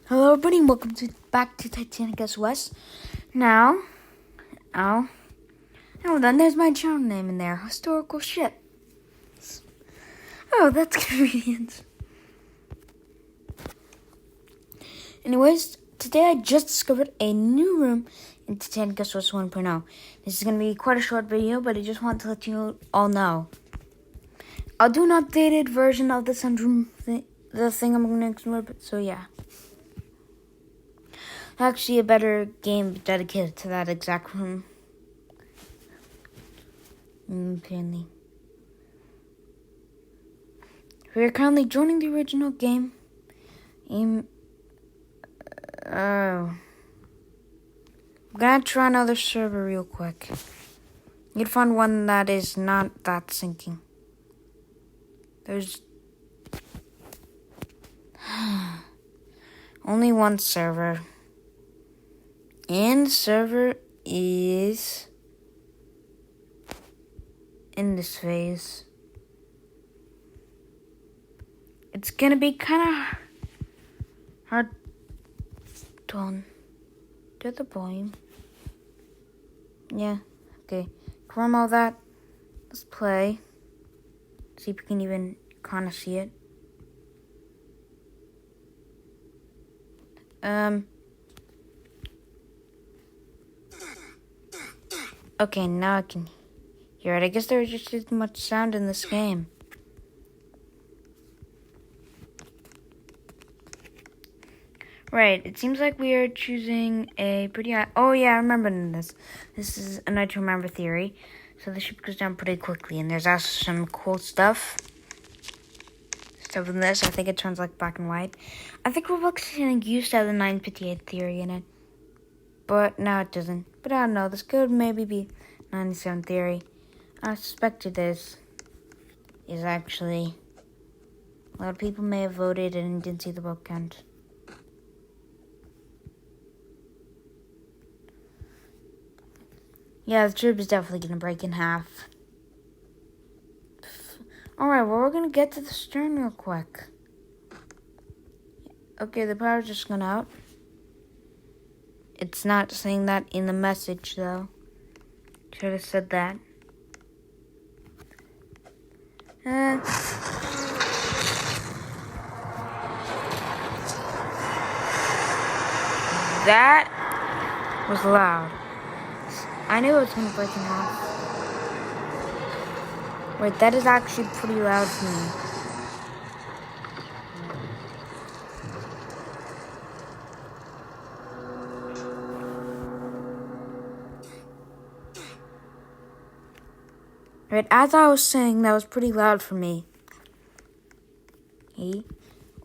Hello everybody and welcome back to TITANIC SOS. Now, then there's my channel name in there, historical shit. Oh, that's convenient. Anyways, today I just discovered a new room in TITANIC SOS 1.0. This is going to be quite a short video, but I just want to let you all know. I'll do an updated version of the sunroom the thing I'm going to explore, so yeah. Actually, a better game dedicated to that exact room. Apparently. We are currently joining the original game. I'm gonna try another server real quick. You'd find one that is not that syncing. There's only one server. And the server is in this phase. It's gonna be kind of hard to get the volume. Yeah, okay. From all that, let's play. See if we can even kind of see it. Okay, now I can hear it. I guess there's just too much sound in this game. Right, it seems like we are choosing a pretty... Oh yeah, I remember this. This is a night to remember theory. So the ship goes down pretty quickly, and there's also some cool stuff. Stuff in this, I think it turns like black and white. I think Roblox used to have the 958 theory in it. But now it doesn't. But I don't know, this could maybe be 97 theory. I suspect it is actually... A lot of people may have voted and didn't see the vote count. Yeah, the tube is definitely going to break in half. Alright, well, we're going to get to the stern real quick. Okay, the power's just gone out. It's not saying that in the message, though. Should have said that. That was loud. I knew it was going to break in half. Wait, that is actually pretty loud for me. Right, as I was saying, that was pretty loud for me. Okay.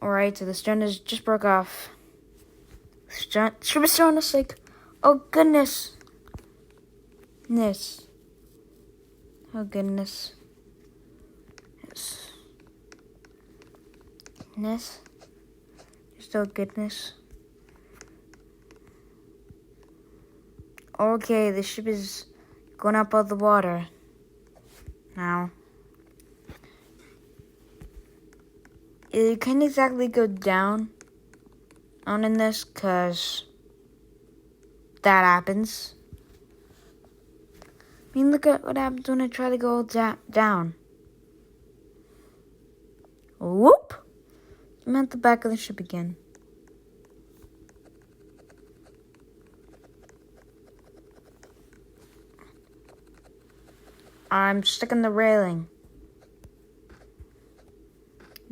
Alright, so the stern is just broke off. Ship is showing us like, oh goodness. Oh goodness. Goodness. Just oh goodness. Okay, the ship is going up out of the water. Now. It can't exactly go down on in this because that happens. I mean, look at what happens when I try to go down. Whoop! I'm at the back of the ship again. I'm stuck in the railing.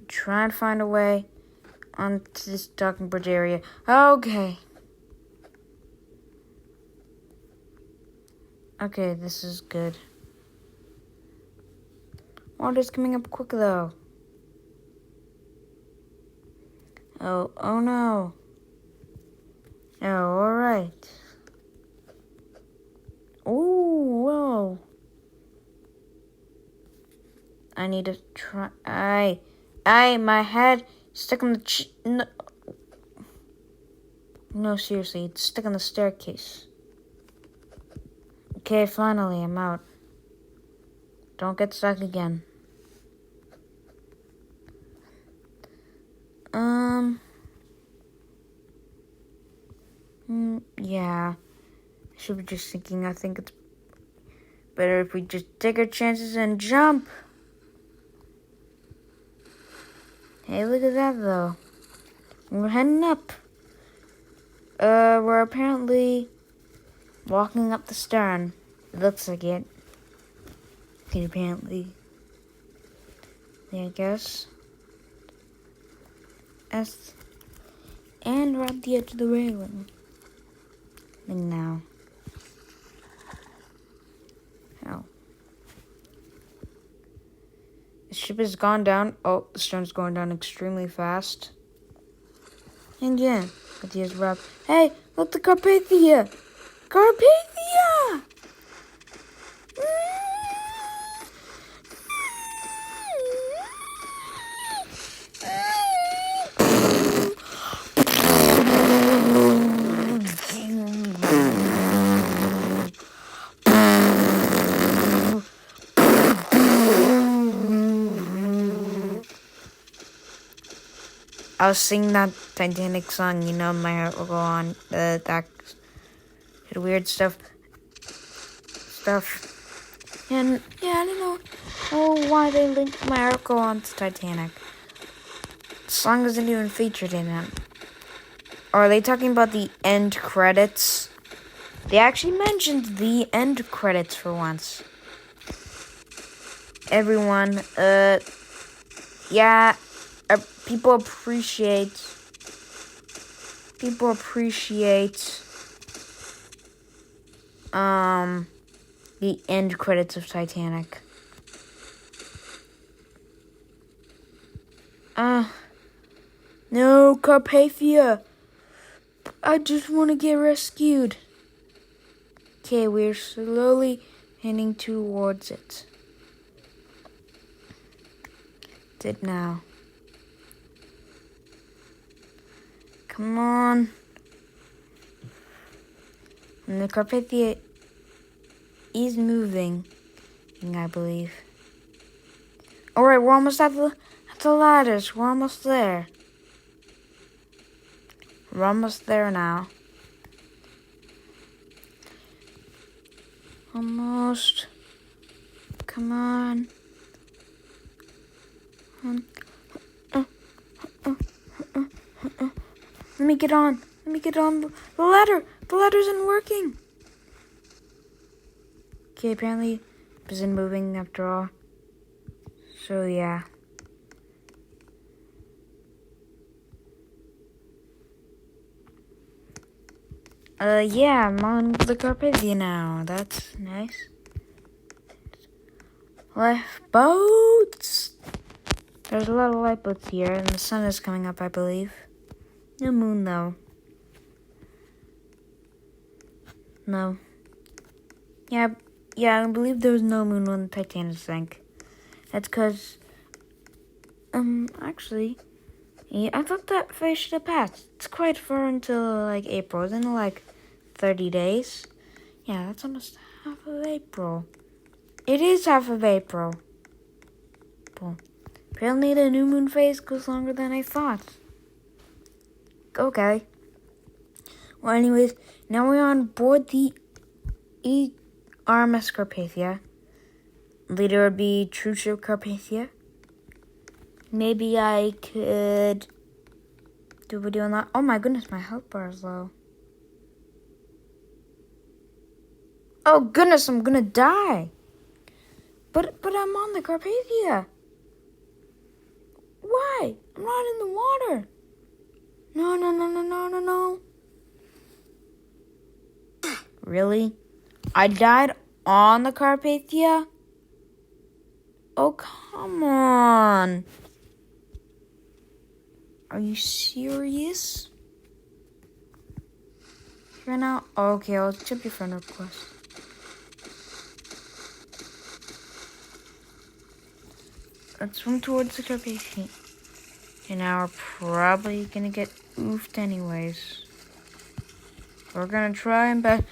Trying to find a way onto this docking bridge area. Okay. Okay, this is good. Water's coming up quick though. Oh no. Oh, alright. Oh, whoa. I need to try. My head stuck on the no, seriously, it's stuck on the staircase. Okay, finally, I'm out. Don't get stuck again. Yeah, I should be just thinking. I think it's better if we just take our chances and jump. Hey, look at that, though. We're heading up. We're apparently walking up the stern. It looks like it. Okay, apparently. There, I guess. And we're at the edge of the railing. And now. Oh. The ship has gone down. Oh, the stern's going down extremely fast. And yeah, but here's Rob. Hey, look, the Carpathia! Carpathia! I was singing that Titanic song, you know, my heart will go on, that weird stuff. And, yeah, I don't know why they linked my heart will go on to Titanic. The song isn't even featured in it. Or are they talking about the end credits? They actually mentioned the end credits for once. Everyone, yeah, people appreciate the end credits of Titanic. No, Carpathia. I just want to get rescued. Okay, we're slowly heading towards it. Did now. Come on. And the Carpathia is moving, I believe. Alright, we're almost at the ladders. We're almost there. We're almost there now. Almost. Come on. Let me get on. The ladder. The ladder isn't working. Okay, apparently it isn't moving after all. So yeah. Yeah, I'm on the Carpathia now. That's nice. Lifeboats. There's a lot of lifeboats here, and the sun is coming up, I believe. No moon, though. No. Yeah, I believe there was no moon when the Titanic sank. That's because, actually, yeah, I thought that phase should have passed. It's quite far until, April. Isn't it, 30 days? Yeah, that's almost half of April. It is half of April. Well, apparently the new moon phase goes longer than I thought. Okay. Well, anyways, now we're on board the RMS Carpathia. Later would be True Ship Carpathia. Maybe I could do a video on that. Oh my goodness, my health bar is low. Oh goodness, I'm gonna die. But I'm on the Carpathia. Why? I'm not in the water. No. Really? I died on the Carpathia? Oh, come on. Are you serious? Right now? Oh, okay, I'll accept your friend request. Let's swim towards the Carpathia. And now we're probably gonna get oofed anyways. We're gonna try and best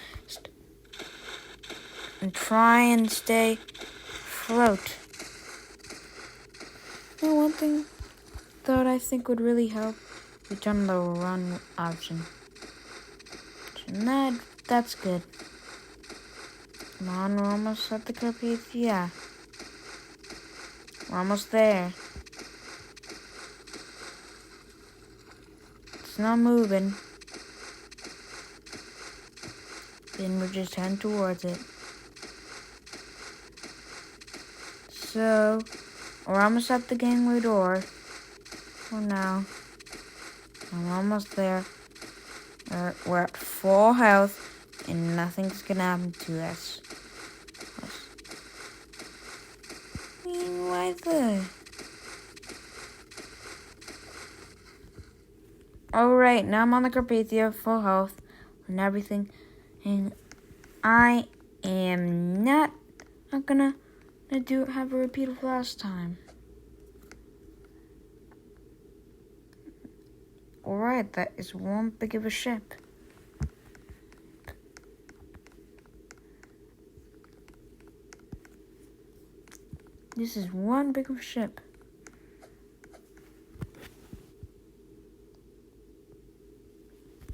and try and stay afloat. You know, one thing that I think would really help, we turn the run option. And that's good. Come on, we're almost at the Carpathia. We're almost there. It's not moving. Then we're just heading towards it. So, we're almost at the gangway door. For now. I'm almost there. We're at full health. And nothing's gonna happen to us. Why the... Alright, now I'm on the Carpathia, full health, and everything. And I am not gonna have a repeat of last time. Alright, that is one big of a ship. This is one big of a ship.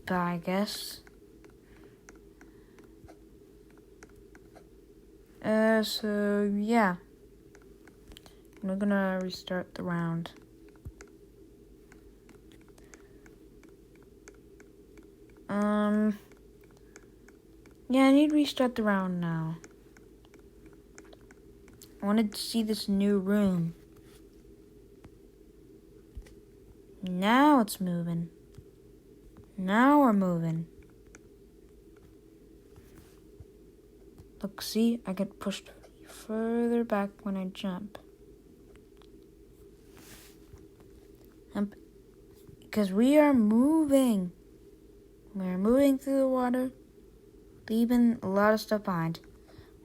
But I guess. So yeah. We're gonna restart the round. Yeah, I need to restart the round now. I wanted to see this new room. Now it's moving. Now we're moving. Look, see? I get pushed further back when I jump. Because we are moving. We're moving through the water, leaving a lot of stuff behind.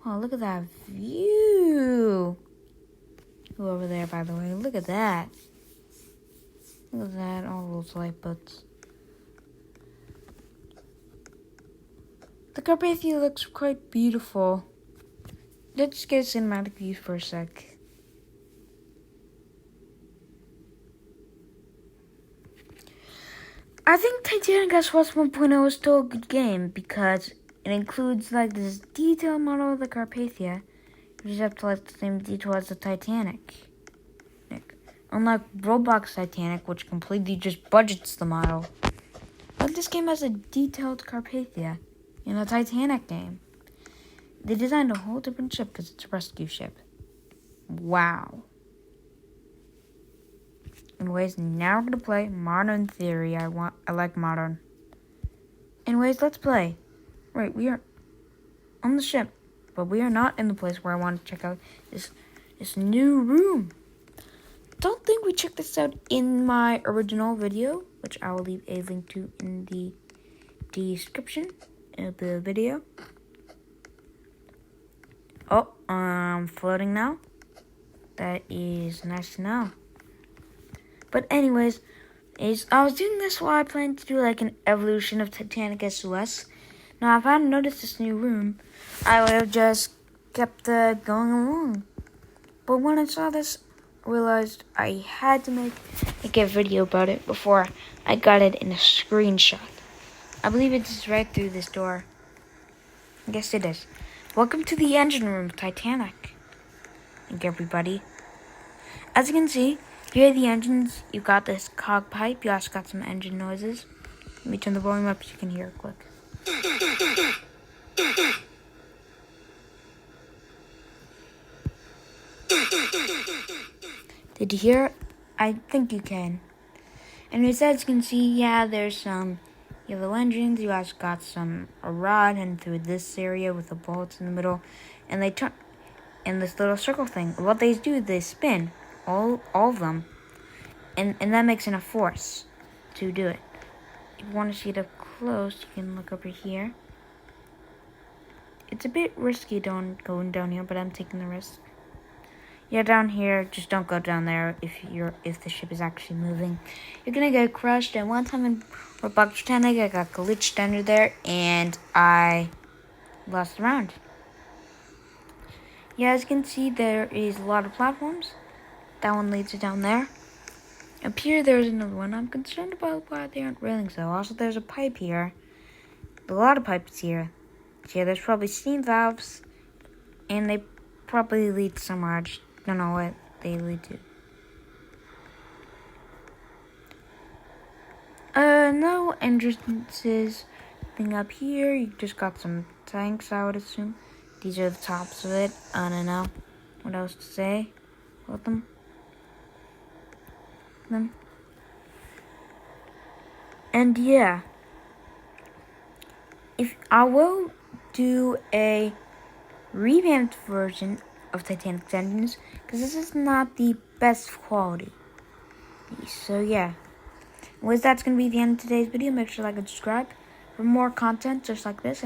Wow, look at that view. Go over there, by the way. Look at that. Look at that, all those lifeboats. The Carpathia looks quite beautiful. Let's get a cinematic view for a sec. I think TITANIC SOS 1.0 is still a good game because it includes like this detailed model of the Carpathia. You just have to like the same detail as the Titanic. Unlike Roblox Titanic, which completely just budgets the model. But this game has a detailed Carpathia in a Titanic game. They designed a whole different ship because it's a rescue ship. Wow. Anyways, now we're gonna play Modern Theory. I like modern. Anyways, let's play. Right, we are on the ship, but we are not in the place where I want to check out this new room. Don't think we checked this out in my original video, which I will leave a link to in the description of the video. Oh, I'm floating now. That is nice to know. But anyways, I was doing this while I planned to do like an evolution of TITANIC SOS. Now, if I hadn't noticed this new room, I would have just kept going along. But when I saw this, I realized I had to make a video about it before I got it in a screenshot. I believe it's right through this door. I guess it is. Welcome to the engine room of Titanic. Thank you, everybody. As you can see, here are the engines. You've got this cog pipe. You also got some engine noises. Let me turn the volume up so you can hear it quick. Did you hear it? I think you can. And as you can see, yeah, there's some yellow engines. You also got a rod and through this area with the bolts in the middle. And they turn, and this little circle thing. What they do, they spin. All of them, and that makes enough force to do it. If you want to see it up close, you can look over here. It's a bit risky going down here, but I'm taking the risk. Yeah, down here, just don't go down there if the ship is actually moving. You're gonna get crushed. And one time in Roblox Titanic, I got glitched under there, and I lost the round. Yeah, as you can see, there is a lot of platforms. That one leads it down there. Up here, there's another one. I'm concerned about why they aren't railings, though. Also, there's a pipe here. A lot of pipes here. So yeah, there's probably steam valves, and they probably lead somewhere. I just don't know what they lead to. No entrances. Thing up here. You just got some tanks, I would assume. These are the tops of it. I don't know what else to say about them. And yeah, if I will do a revamped version of Titanic's engines, because this is not the best quality. So yeah, with that's going to be the end of today's video. Make sure to like and subscribe for more content just like this.